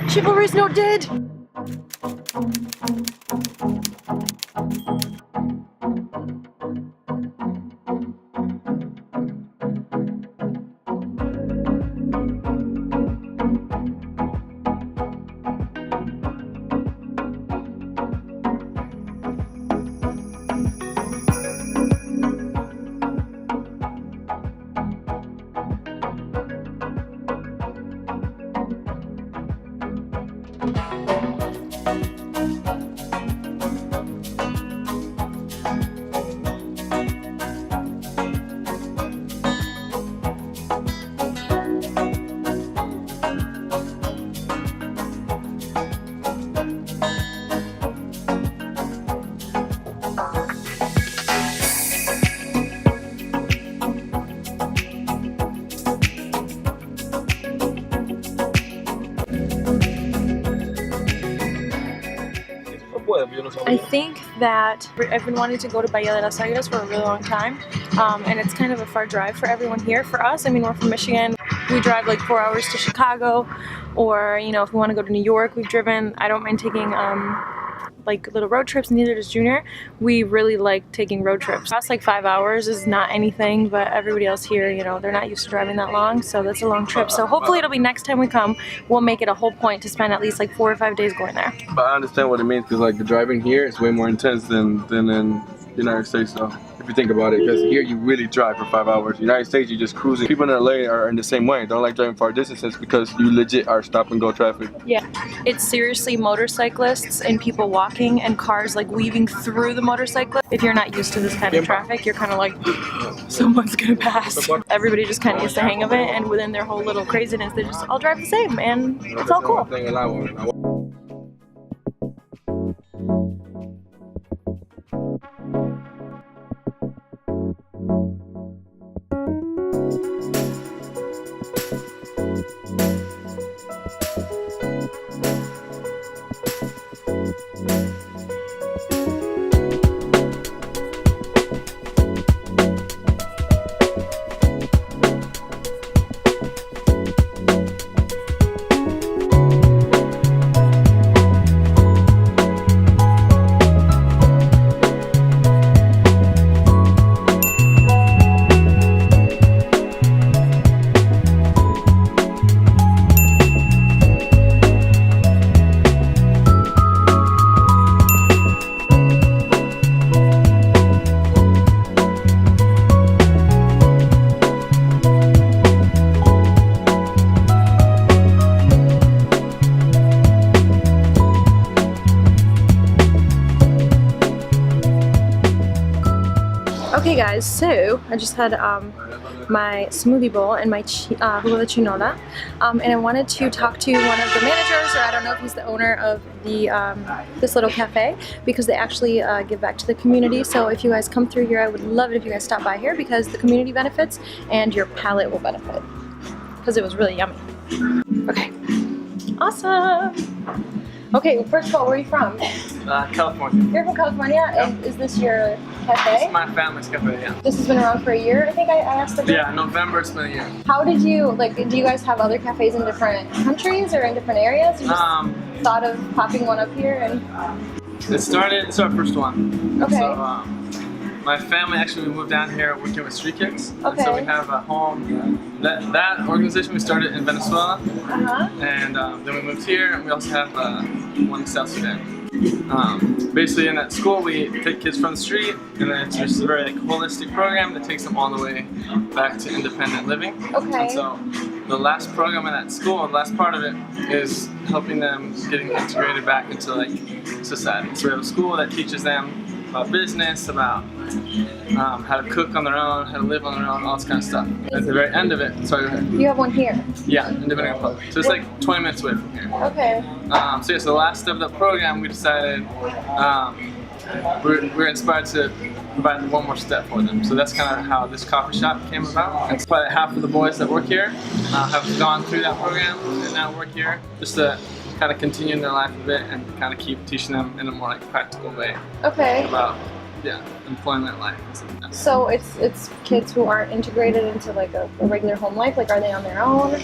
Chivalry's not dead! I think that I've been wanting to go to Bahia de las Águilas for a really long time, and it's kind of a far drive for everyone here. For us, I mean, we're from Michigan. We drive like 4 hours to Chicago, or you know, if we want to go to New York, we've driven. I don't mind taking like little road trips, neither does Junior. We really like taking road trips. That's like 5 hours is not anything, but everybody else here, you know, they're not used to driving that long, so that's a long trip. So hopefully it'll be next time we come, we'll make it a whole point to spend at least like 4 or 5 days going there. But I understand what it means, because like the driving here is way more intense than in the United States, though. If you think about it, because here you really drive for 5 hours. United States, you're just cruising. People in LA are in the same way. Don't like driving far distances because you legit are stop and go traffic. Yeah, it's seriously motorcyclists and people walking and cars like weaving through the motorcyclists. If you're not used to this kind of traffic, you're kind of like, someone's gonna pass. Everybody just kind of gets the hang of it, and within their whole little craziness, they just all drive the same, and it's all cool. Okay guys, so I just had my smoothie bowl and my jugo de chinola, and I wanted to talk to one of the managers, or I don't know if he's the owner of the this little cafe, because they actually give back to the community. So if you guys come through here, I would love it if you guys stop by here, because the community benefits and your palate will benefit, because it was really yummy. Okay, awesome. Okay, well, first of all, where are you from? California. You're from California? Yep. And is this your cafe? It's my family's cafe, yeah. This has been around for a year, I think I asked about. Yeah, November it's been a year. How did you, like, do you guys have other cafes in different countries or in different areas? You just thought of popping one up here and... It's our first one. Okay. So, my family actually moved down here working with street kids. Okay. So we have a home. That organization we started in Venezuela, and then we moved here, and we also have one in South Sudan. Basically, in that school, we take kids from the street, and then it's just a very holistic program that takes them all the way back to independent living. Okay. And so the last program in that school, the last part of it, is helping them getting integrated back into like society. So we have a school that teaches them about business, about how to cook on their own, how to live on their own, all this kind of stuff. At the very end of it, sorry, go ahead. You have one here? Yeah, in Dominican Republic. So it's like 20 minutes away from here. Okay. So yeah, so the last step of the program, we decided we're inspired to provide one more step for them. So that's kind of how this coffee shop came about. And probably half of the boys that work here have gone through that program and now work here, just to kind of continue in their life a bit and kind of keep teaching them in a more like practical way. Okay. About employment life and stuff like that. So it's kids who aren't integrated into like a regular home life. Like, are they on their own?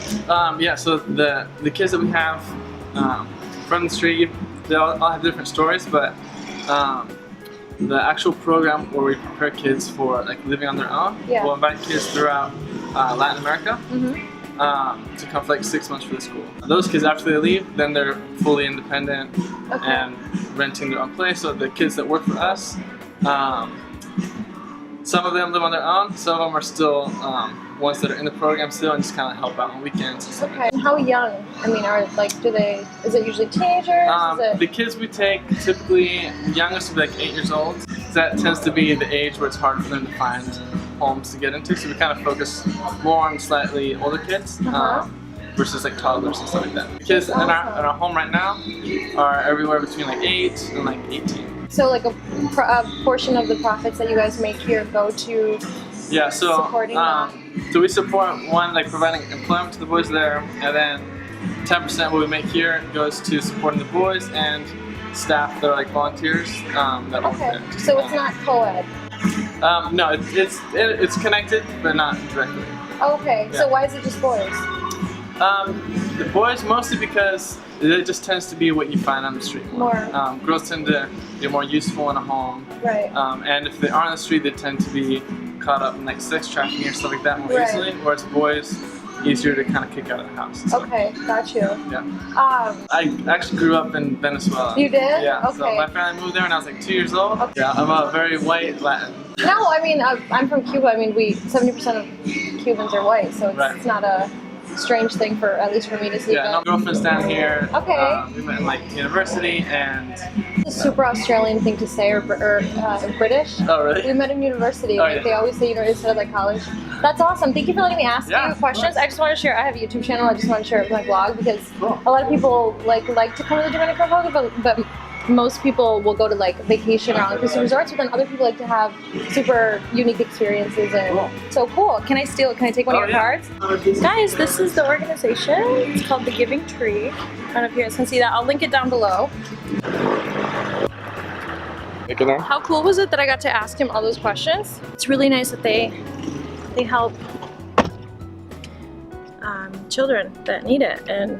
Yeah. So the kids that we have from the street, they all have different stories, but the actual program where we prepare kids for like living on their own, we'll invite kids throughout Latin America to come for like 6 months for the school. Those kids, after they leave, then they're fully independent and renting their own place. So the kids that work for us, some of them live on their own, some of them are still ones that are in the program still and just kind of help out on weekends and stuff. Okay. How young? I mean, is it usually teenagers? The kids we take, typically, the youngest will be like 8 years old. That tends to be the age where it's hard for them to find homes to get into, so we kind of focus more on slightly older kids versus like toddlers and stuff like that. The kids in our home right now are everywhere between like 8 and like 18. So like a portion of the profits that you guys make here go to supporting so we support one, like providing employment to the boys there, and then 10% what we make here goes to supporting the boys and staff that are like volunteers that work there. So it's not co-ed? No, it's connected, but not directly. Okay, so why is it just boys? The boys mostly because it just tends to be what you find on the street more. Girls tend to be more useful in a home. Right. And if they are on the street, they tend to be caught up in like sex trafficking or stuff like that more easily, whereas boys, easier to kind of kick out of the house. Okay, got you. Yeah. I actually grew up in Venezuela. You did? Yeah. Okay. So my family moved there when I was like 2 years old. Okay. Yeah, I'm a very white Latin. No, I mean, I'm from Cuba. I mean, 70% of Cubans are white, so it's not a strange thing for, at least for me to see. Yeah, no girlfriend's down here. Okay. We met in like university and... It's a super Australian thing to say, or British. Oh, really? We met in university. They always say instead of like college. That's awesome. Thank you for letting me ask you questions. I just want to share, I have a YouTube channel, I just want to share it with my blog because a lot of people like to come to the Dominican Republic, but most people will go to like vacation or all-inclusive resorts, but then other people like to have super unique experiences and so cool. Can I steal it? Can I take one of your cards? Guys, this is the organization. It's called The Giving Tree. I don't know if you guys can see that. I'll link it down below. How cool was it that I got to ask him all those questions? It's really nice that they help children that need it and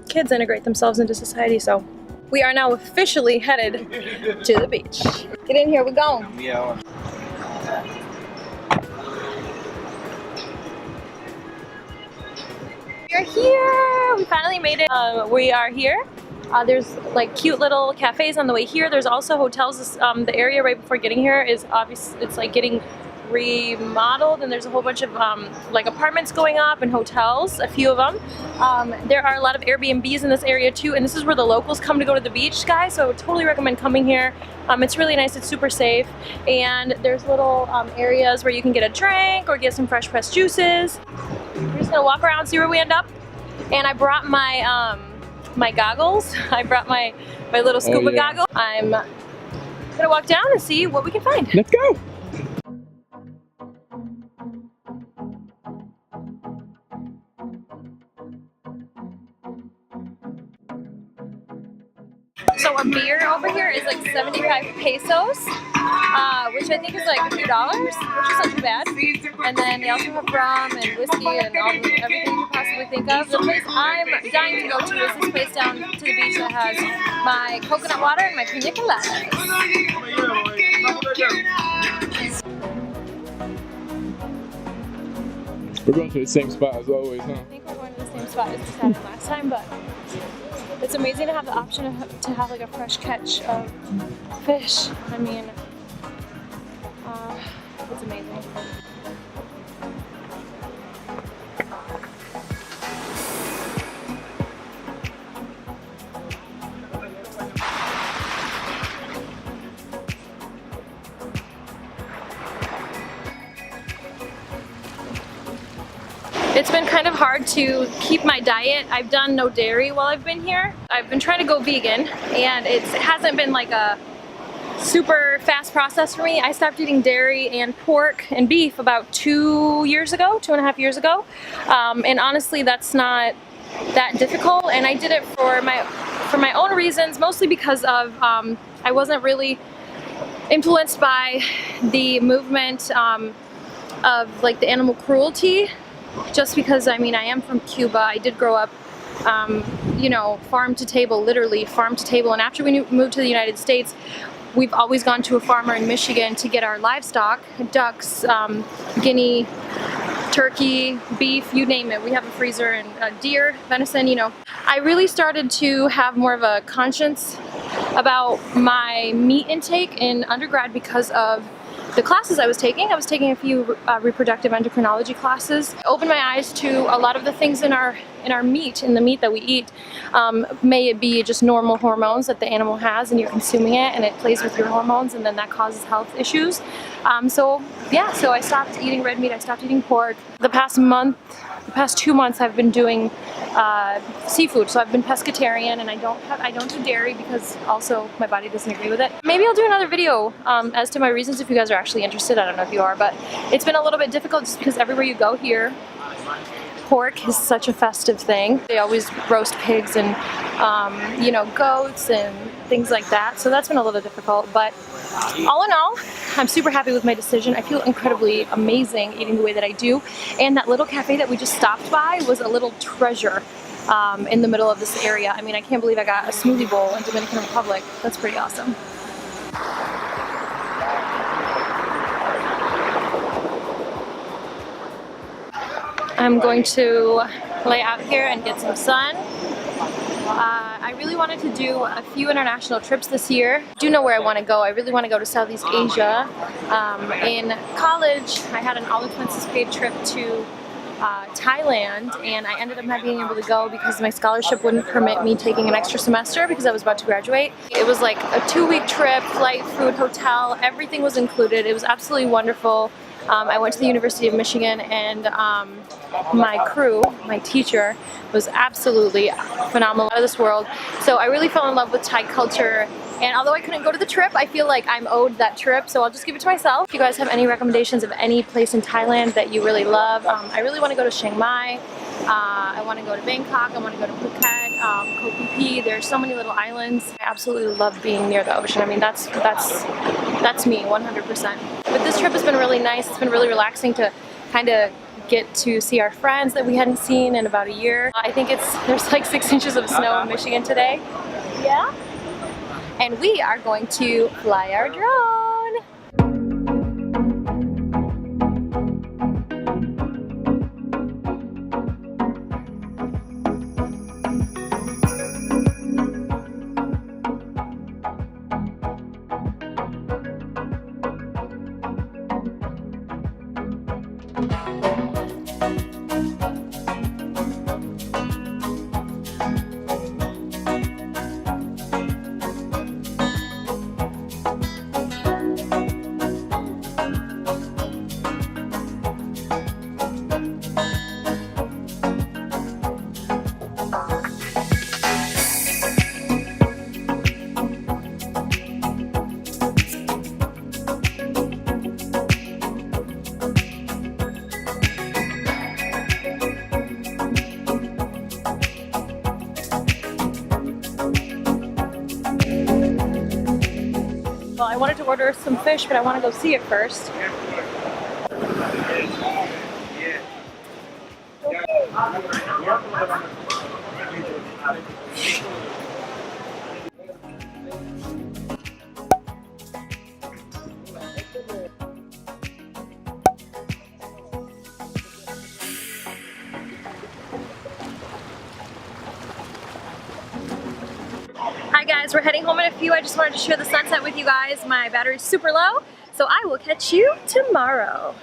kids integrate themselves into society. So we are now officially headed to the beach. Get in here, we're going. Yeah. We're here! We finally made it. We are here. There's like cute little cafes on the way here. There's also hotels. The area right before getting here is obvious. It's like getting remodeled, and there's a whole bunch of like apartments going up and hotels, a few of them. There are a lot of Airbnbs in this area too, and this is where the locals come to go to the beach, guys, so I would totally recommend coming here. It's really nice, it's super safe, and there's little areas where you can get a drink or get some fresh pressed juices. We're just gonna walk around, see where we end up, and I brought my my goggles. I brought my little scuba goggles. I'm gonna walk down and see what we can find. Let's go! So a beer over here is like 75 pesos, which I think is like a few dollars, which is not too bad. And then they also have rum and whiskey and everything you could possibly think of. The place I'm dying to go to is this place down to the beach that has my coconut water and my pina coladas. We're going to the same spot as always, huh? I think we're going to the same spot as we started last time, but it's amazing to have the option to have like a fresh catch of fish. I mean, it's amazing. It's been kind of hard to keep my diet. I've done no dairy while I've been here. I've been trying to go vegan, and it hasn't been like a super fast process for me. I stopped eating dairy and pork and beef about 2.5 years ago. And honestly, that's not that difficult. And I did it for my own reasons, mostly because of I wasn't really influenced by the movement of like the animal cruelty, just because I mean I am from Cuba. I did grow up you know, farm to table, literally farm to table, and after we moved to the United States, we've always gone to a farmer in Michigan to get our livestock, ducks, guinea, turkey, beef, you name it. We have a freezer, and deer, venison, you know. I really started to have more of a conscience about my meat intake in undergrad because of the classes I was taking. I was taking a few reproductive endocrinology classes. It opened my eyes to a lot of the things in our meat, in the meat that we eat. May it be just normal hormones that the animal has and you're consuming it and it plays with your hormones, and then that causes health issues. So yeah, so I stopped eating red meat, I stopped eating pork. The past 2 months I've been doing seafood, so I've been pescatarian, and I don't do dairy because also my body doesn't agree with it. Maybe I'll do another video as to my reasons if you guys are actually interested. I don't know if you are, but it's been a little bit difficult just because everywhere you go here, pork is such a festive thing. They always roast pigs and you know, goats and things like that, so that's been a little difficult, but all in all, I'm super happy with my decision. I feel incredibly amazing eating the way that I do, and that little cafe that we just stopped by was a little treasure in the middle of this area. I mean, I can't believe I got a smoothie bowl in Dominican Republic. That's pretty awesome. I'm going to lay out here and get some sun. I really wanted to do a few international trips this year. I do know where I want to go. I really want to go to Southeast Asia. In college, I had an all-expenses paid trip to Thailand, and I ended up not being able to go because my scholarship wouldn't permit me taking an extra semester because I was about to graduate. It was like a 2-week trip, flight, food, hotel, everything was included. It was absolutely wonderful. I went to the University of Michigan, and my crew, my teacher, was absolutely phenomenal, out of this world. So I really fell in love with Thai culture, and although I couldn't go to the trip, I feel like I'm owed that trip, so I'll just give it to myself. If you guys have any recommendations of any place in Thailand that you really love, I really want to go to Chiang Mai, I want to go to Bangkok, I want to go to Phuket, Koh Phi Phi. There's so many little islands. I absolutely love being near the ocean. I mean, that's me 100%. But this trip has been really nice. It's been really relaxing to kind of get to see our friends that we hadn't seen in about a year. I think there's like 6 inches of snow in Michigan today. Yeah. And we are going to fly our drone. Well, I wanted to order some fish, but I want to go see it first. Hi guys, we're heading home in a few. I just wanted to share the sunset with you guys. My battery's super low, so I will catch you tomorrow.